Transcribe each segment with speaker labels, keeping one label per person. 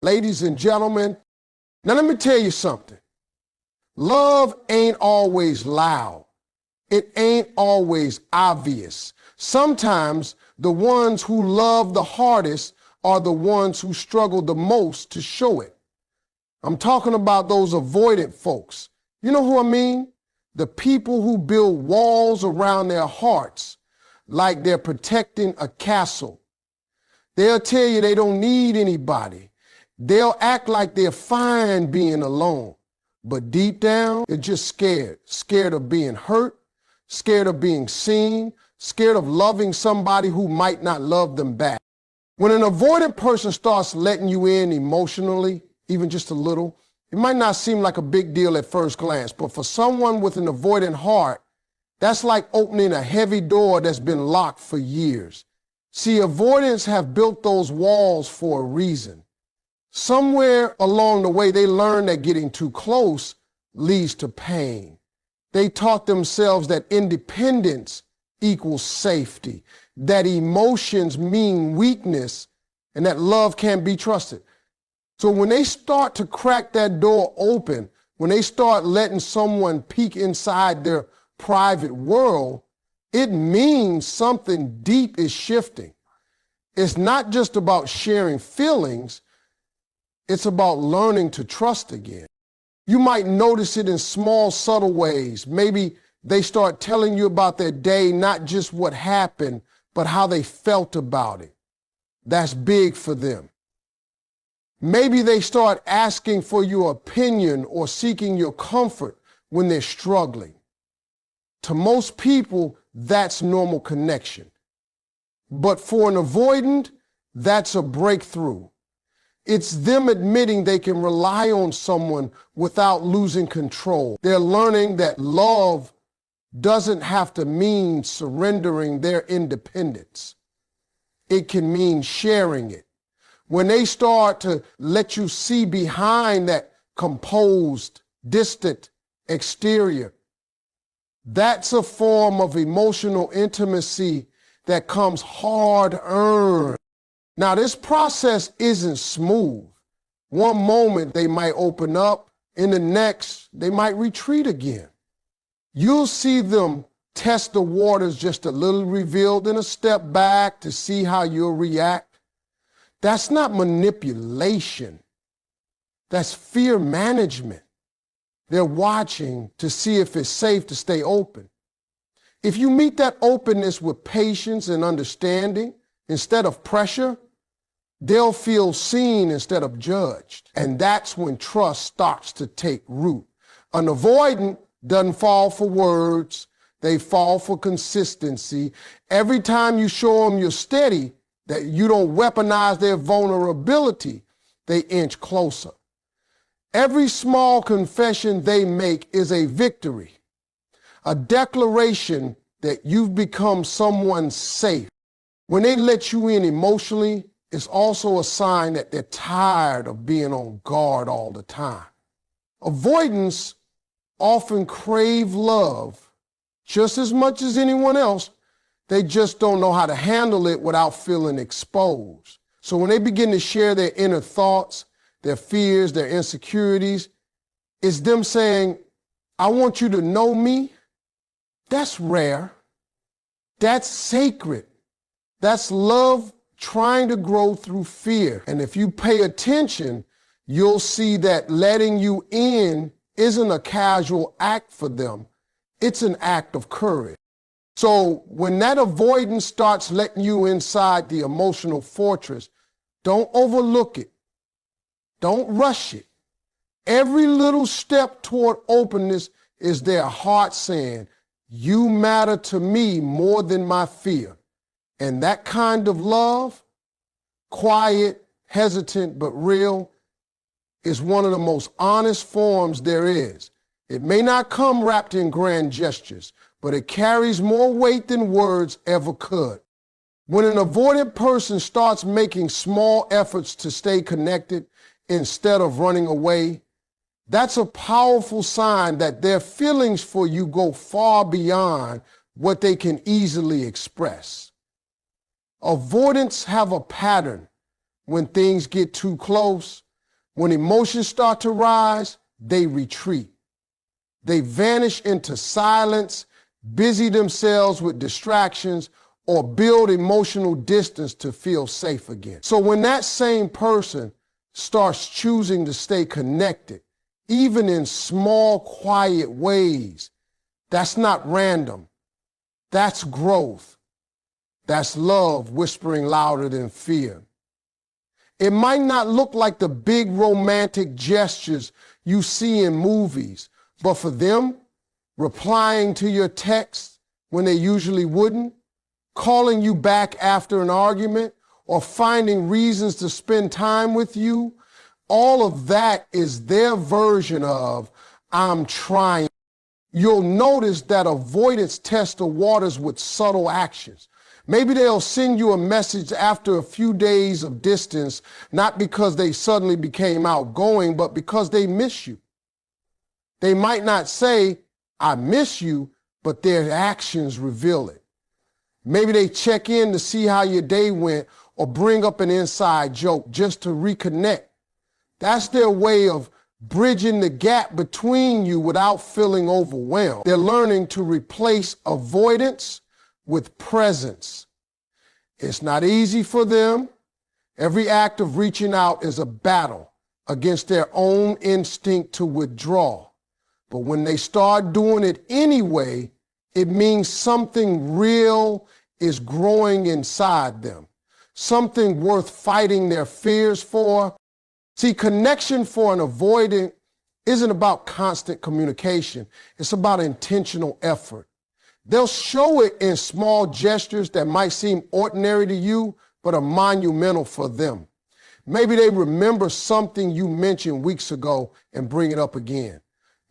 Speaker 1: Ladies and gentlemen, now let me tell you something. Love ain't always loud. It ain't always obvious. Sometimes the ones who love the hardest are the ones who struggle the most to show it. I'm talking about those avoidant folks. You know who I mean? The people who build walls around their hearts like they're protecting a castle. They'll tell you they don't need anybody. They'll act like they're fine being alone. But deep down, they're just scared. Scared of being hurt, scared of being seen, scared of loving somebody who might not love them back. When an avoidant person starts letting you in emotionally, even just a little, it might not seem like a big deal at first glance, but for someone with an avoidant heart, that's like opening a heavy door that's been locked for years. See, avoidants have built those walls for a reason. Somewhere along the way, they learned that getting too close leads to pain. They taught themselves that independence equals safety, that emotions mean weakness, and that love can't be trusted. So when they start to crack that door open, when they start letting someone peek inside their private world, it means something deep is shifting. It's not just about sharing feelings, it's about learning to trust again. You might notice it in small, subtle ways. Maybe they start telling you about their day, not just what happened, but how they felt about it. That's big for them. Maybe they start asking for your opinion or seeking your comfort when they're struggling. To most people, that's normal connection. But for an avoidant, that's a breakthrough. It's them admitting they can rely on someone without losing control. They're learning that love doesn't have to mean surrendering their independence. It can mean sharing it. When they start to let you see behind that composed, distant exterior, that's a form of emotional intimacy that comes hard-earned. Now, this process isn't smooth. One moment they might open up, in the next they might retreat again. You'll see them test the waters just a little, revealed, then a step back to see how you'll react. That's not manipulation. That's fear management. They're watching to see if it's safe to stay open. If you meet that openness with patience and understanding instead of pressure, they'll feel seen instead of judged. And that's when trust starts to take root. An avoidant doesn't fall for words. They fall for consistency. Every time you show them you're steady, that you don't weaponize their vulnerability, they inch closer. Every small confession they make is a victory, a declaration that you've become someone safe. When they let you in emotionally, it's also a sign that they're tired of being on guard all the time. Avoidants often crave love just as much as anyone else. They just don't know how to handle it without feeling exposed. So when they begin to share their inner thoughts, their fears, their insecurities, it's them saying, I want you to know me. That's rare. That's sacred. That's love trying to grow through fear. And if you pay attention, you'll see that letting you in isn't a casual act for them. It's an act of courage. So when that avoidance starts letting you inside the emotional fortress, don't overlook it. Don't rush it. Every little step toward openness is their heart saying, you matter to me more than my fear. And that kind of love, quiet, hesitant, but real, is one of the most honest forms there is. It may not come wrapped in grand gestures, but it carries more weight than words ever could. When an avoidant person starts making small efforts to stay connected instead of running away, that's a powerful sign that their feelings for you go far beyond what they can easily express. Avoidants have a pattern. When things get too close, When emotions start to rise, they retreat. They vanish into silence, busy themselves with distractions, or build emotional distance to feel safe again. So when that same person starts choosing to stay connected, even in small, quiet ways, that's not random. That's growth. That's love whispering louder than fear. It might not look like the big romantic gestures you see in movies, but for them, replying to your text when they usually wouldn't, calling you back after an argument, or finding reasons to spend time with you, all of that is their version of, I'm trying. You'll notice that avoidants test the waters with subtle actions. Maybe they'll send you a message after a few days of distance, not because they suddenly became outgoing, but because they miss you. They might not say, I miss you, but their actions reveal it. Maybe they check in to see how your day went or bring up an inside joke just to reconnect. That's their way of bridging the gap between you without feeling overwhelmed. They're learning to replace avoidance with presence. It's not easy for them. Every act of reaching out is a battle against their own instinct to withdraw. But when they start doing it anyway, it means something real is growing inside them, something worth fighting their fears for. See, connection for an avoidant isn't about constant communication. It's about intentional effort. They'll show it in small gestures that might seem ordinary to you, but are monumental for them. Maybe they remember something you mentioned weeks ago and bring it up again.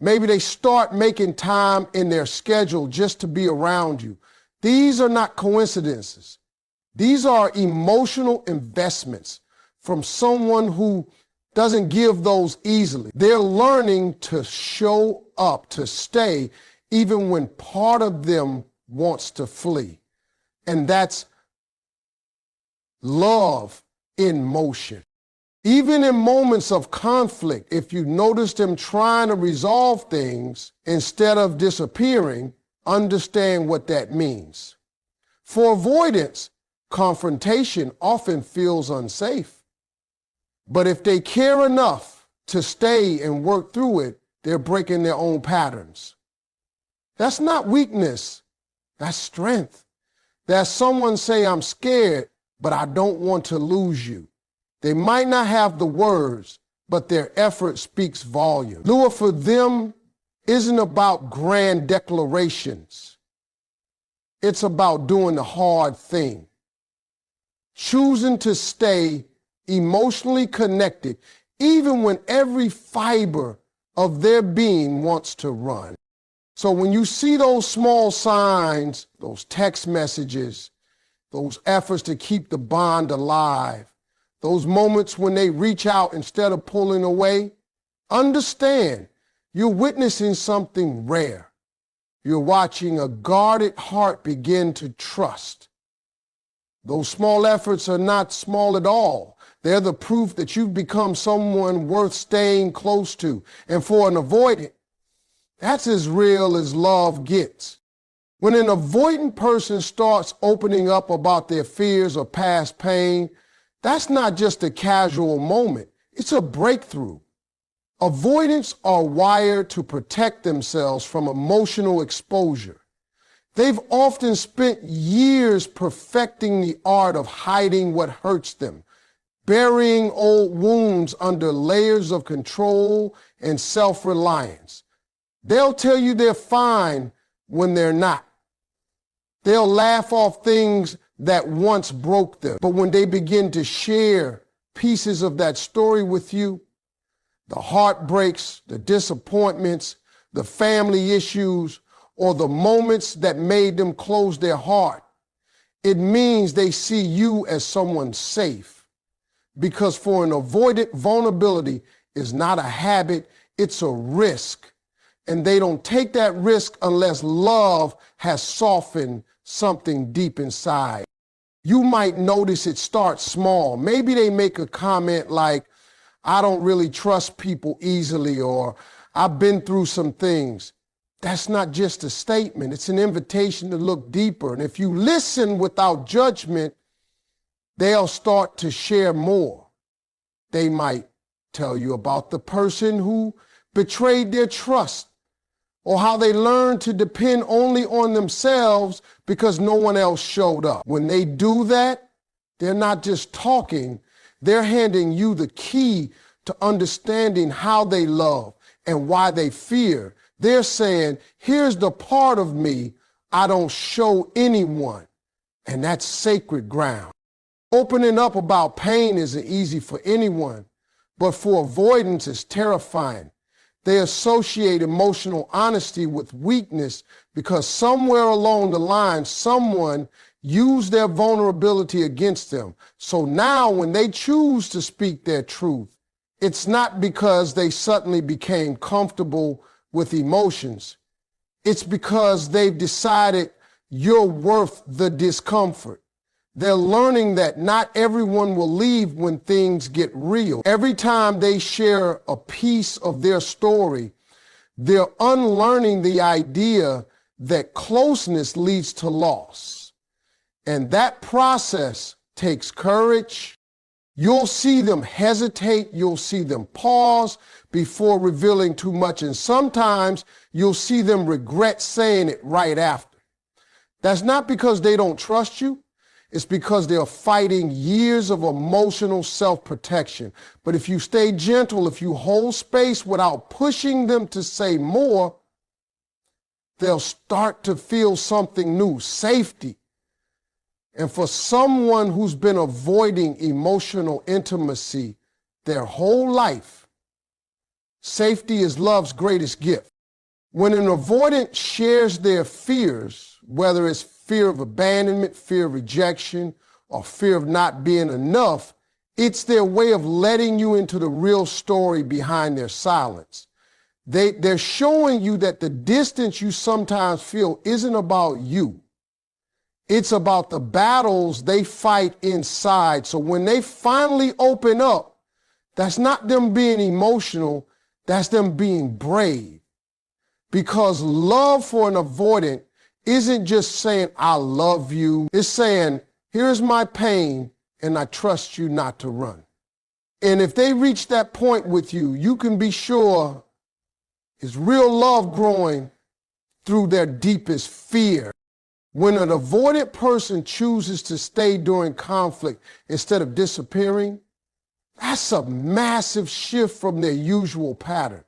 Speaker 1: Maybe they start making time in their schedule just to be around you. These are not coincidences. These are emotional investments from someone who doesn't give those easily. They're learning to show up, to stay, even when part of them wants to flee. And that's love in motion. Even in moments of conflict, if you notice them trying to resolve things instead of disappearing, understand what that means. For avoidance, confrontation often feels unsafe. But if they care enough to stay and work through it, they're breaking their own patterns. That's not weakness, that's strength. There's someone say, I'm scared, but I don't want to lose you. They might not have the words, but their effort speaks volume. Lure for them isn't about grand declarations. It's about doing the hard thing. Choosing to stay emotionally connected, even when every fiber of their being wants to run. So when you see those small signs, those text messages, those efforts to keep the bond alive, those moments when they reach out instead of pulling away, understand you're witnessing something rare. You're watching a guarded heart begin to trust. Those small efforts are not small at all. They're the proof that you've become someone worth staying close to. And for an avoidant, that's as real as love gets. When an avoidant person starts opening up about their fears or past pain, that's not just a casual moment. It's a breakthrough. Avoidants are wired to protect themselves from emotional exposure. They've often spent years perfecting the art of hiding what hurts them, burying old wounds under layers of control and self-reliance. They'll tell you they're fine when they're not. They'll laugh off things that once broke them. But when they begin to share pieces of that story with you, the heartbreaks, the disappointments, the family issues, or the moments that made them close their heart, it means they see you as someone safe. Because for an avoidant, vulnerability is not a habit, it's a risk. And they don't take that risk unless love has softened something deep inside. You might notice it starts small. Maybe they make a comment like, I don't really trust people easily, or I've been through some things. That's not just a statement. It's an invitation to look deeper. And if you listen without judgment, they'll start to share more. They might tell you about the person who betrayed their trust, or how they learned to depend only on themselves because no one else showed up. When they do that, they're not just talking, they're handing you the key to understanding how they love and why they fear. They're saying, here's the part of me I don't show anyone, and that's sacred ground. Opening up about pain isn't easy for anyone, but for avoidance it's terrifying. They associate emotional honesty with weakness because somewhere along the line, someone used their vulnerability against them. So now when they choose to speak their truth, it's not because they suddenly became comfortable with emotions. It's because they've decided you're worth the discomfort. They're learning that not everyone will leave when things get real. Every time they share a piece of their story, they're unlearning the idea that closeness leads to loss. And that process takes courage. You'll see them hesitate. You'll see them pause before revealing too much. And sometimes you'll see them regret saying it right after. That's not because they don't trust you. It's because they're fighting years of emotional self-protection. But if you stay gentle, if you hold space without pushing them to say more, they'll start to feel something new, safety. And for someone who's been avoiding emotional intimacy their whole life, safety is love's greatest gift. When an avoidant shares their fears, whether it's fear of abandonment, fear of rejection, or fear of not being enough, it's their way of letting you into the real story behind their silence. They're showing you that the distance you sometimes feel isn't about you. It's about the battles they fight inside. So when they finally open up, that's not them being emotional, that's them being brave. Because love for an avoidant isn't just saying, I love you. It's saying, here's my pain, and I trust you not to run. And if they reach that point with you, you can be sure it's real love growing through their deepest fear. When an avoidant person chooses to stay during conflict instead of disappearing, that's a massive shift from their usual pattern.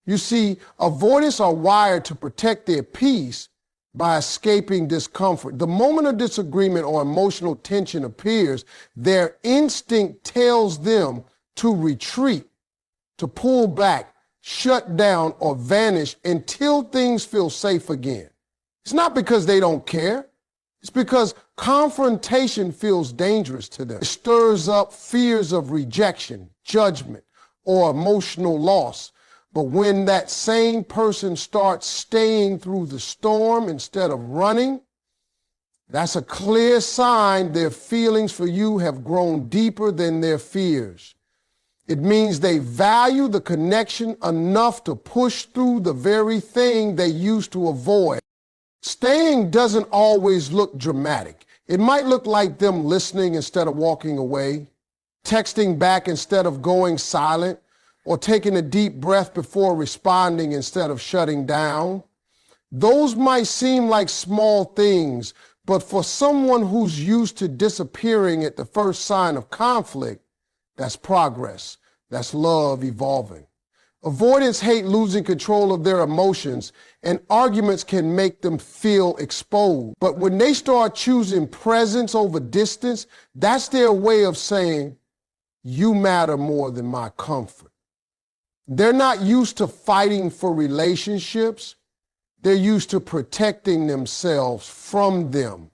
Speaker 1: You see, avoidants are wired to protect their peace by escaping discomfort. The moment a disagreement or emotional tension appears, their instinct tells them to retreat, to pull back, shut down, or vanish until things feel safe again. It's not because they don't care. It's because confrontation feels dangerous to them. It stirs up fears of rejection, judgment, or emotional loss. But when that same person starts staying through the storm instead of running, that's a clear sign their feelings for you have grown deeper than their fears. It means they value the connection enough to push through the very thing they used to avoid. Staying doesn't always look dramatic. It might look like them listening instead of walking away, texting back instead of going silent, or taking a deep breath before responding instead of shutting down. Those might seem like small things, but for someone who's used to disappearing at the first sign of conflict, that's progress. That's love evolving. Avoidants hate losing control of their emotions, and arguments can make them feel exposed. But when they start choosing presence over distance, that's their way of saying, you matter more than my comfort. They're not used to fighting for relationships. They're used to protecting themselves from them.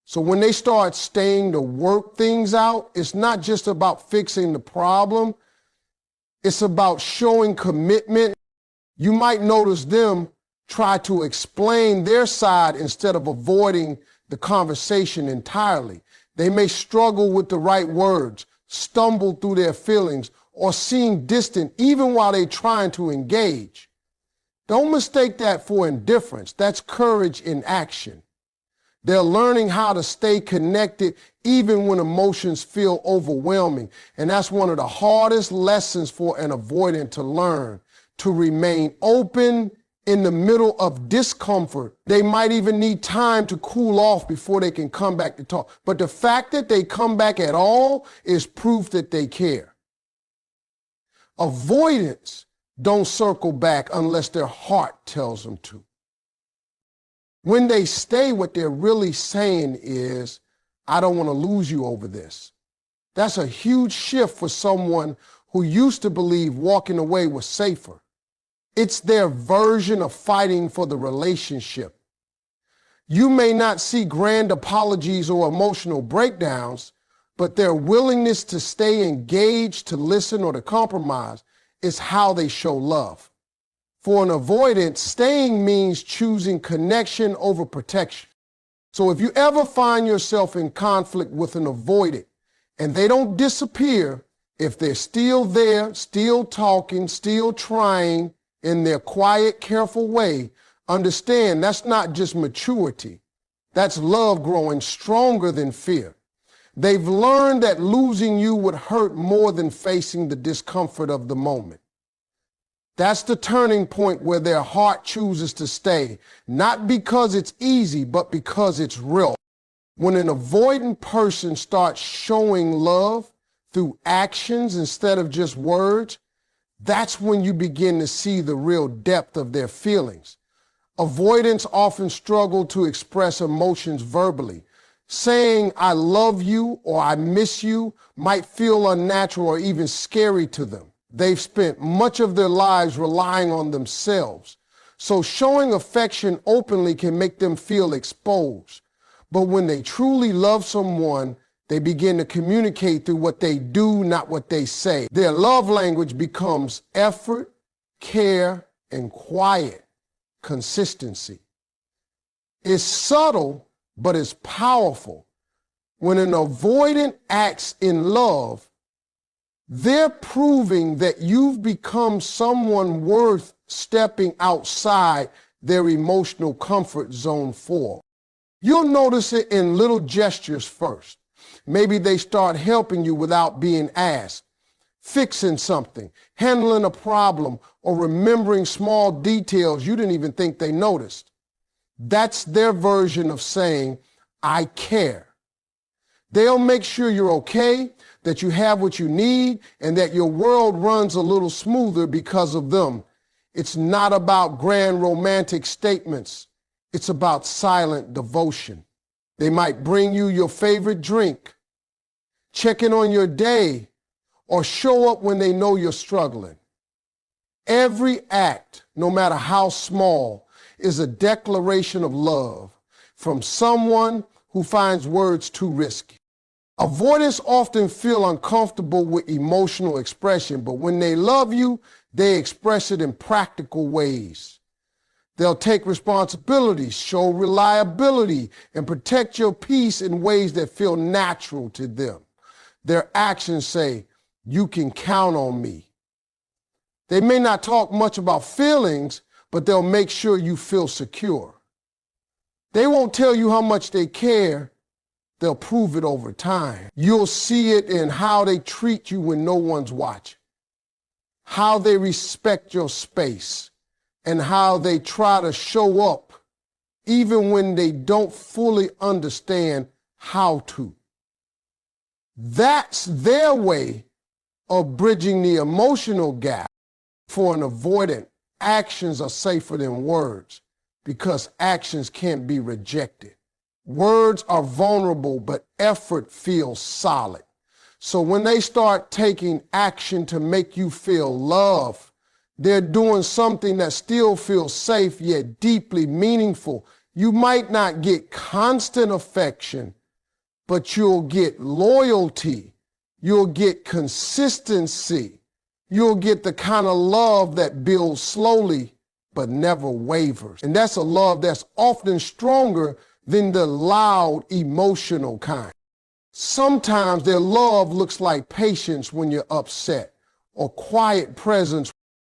Speaker 1: So when they start staying to work things out, it's not just about fixing the problem. It's about showing commitment. You might notice them try to explain their side instead of avoiding the conversation entirely. They may struggle with the right words, stumble through their feelings, or seem distant even while they're trying to engage. Don't mistake that for indifference. That's courage in action. They're learning how to stay connected even when emotions feel overwhelming. And that's one of the hardest lessons for an avoidant to learn, to remain open in the middle of discomfort. They might even need time to cool off before they can come back to talk. But the fact that they come back at all is proof that they care. Avoidants don't circle back unless their heart tells them to. When they stay, what they're really saying is, I don't want to lose you over this. That's a huge shift for someone who used to believe walking away was safer. It's their version of fighting for the relationship. You may not see grand apologies or emotional breakdowns, but their willingness to stay engaged, to listen, or to compromise is how they show love. For an avoidant, staying means choosing connection over protection. So if you ever find yourself in conflict with an avoidant and they don't disappear, if they're still there, still talking, still trying in their quiet, careful way, understand that's not just maturity. That's love growing stronger than fear. They've learned that losing you would hurt more than facing the discomfort of the moment. That's the turning point where their heart chooses to stay, not because it's easy, but because it's real. When an avoidant person starts showing love through actions instead of just words, that's when you begin to see the real depth of their feelings. Avoidants often struggle to express emotions verbally. Saying I love you or I miss you might feel unnatural or even scary to them. They've spent much of their lives relying on themselves. So showing affection openly can make them feel exposed. But when they truly love someone, they begin to communicate through what they do, not what they say. Their love language becomes effort, care, and quiet consistency. It's subtle, but it's powerful. When an avoidant acts in love, they're proving that you've become someone worth stepping outside their emotional comfort zone for. You'll notice it in little gestures first. Maybe they start helping you without being asked, fixing something, handling a problem, or remembering small details you didn't even think they noticed. That's their version of saying, I care. They'll make sure you're okay, that you have what you need, and that your world runs a little smoother because of them. It's not about grand romantic statements. It's about silent devotion. They might bring you your favorite drink, check in on your day, or show up when they know you're struggling. Every act, no matter how small, is a declaration of love from someone who finds words too risky. Avoidants often feel uncomfortable with emotional expression, but when they love you, they express it in practical ways. They'll take responsibility, show reliability, and protect your peace in ways that feel natural to them. Their actions say, you can count on me. They may not talk much about feelings, but they'll make sure you feel secure. They won't tell you how much they care. They'll prove it over time. You'll see it in how they treat you when no one's watching, how they respect your space, and how they try to show up even when they don't fully understand how to. That's their way of bridging the emotional gap. For an avoidant, actions are safer than words because actions can't be rejected. Words are vulnerable, but effort feels solid. So when they start taking action to make you feel love, they're doing something that still feels safe yet deeply meaningful. You might not get constant affection, but you'll get loyalty. You'll get consistency. You'll get the kind of love that builds slowly but never wavers. And that's a love that's often stronger than the loud, emotional kind. Sometimes their love looks like patience when you're upset, or quiet presence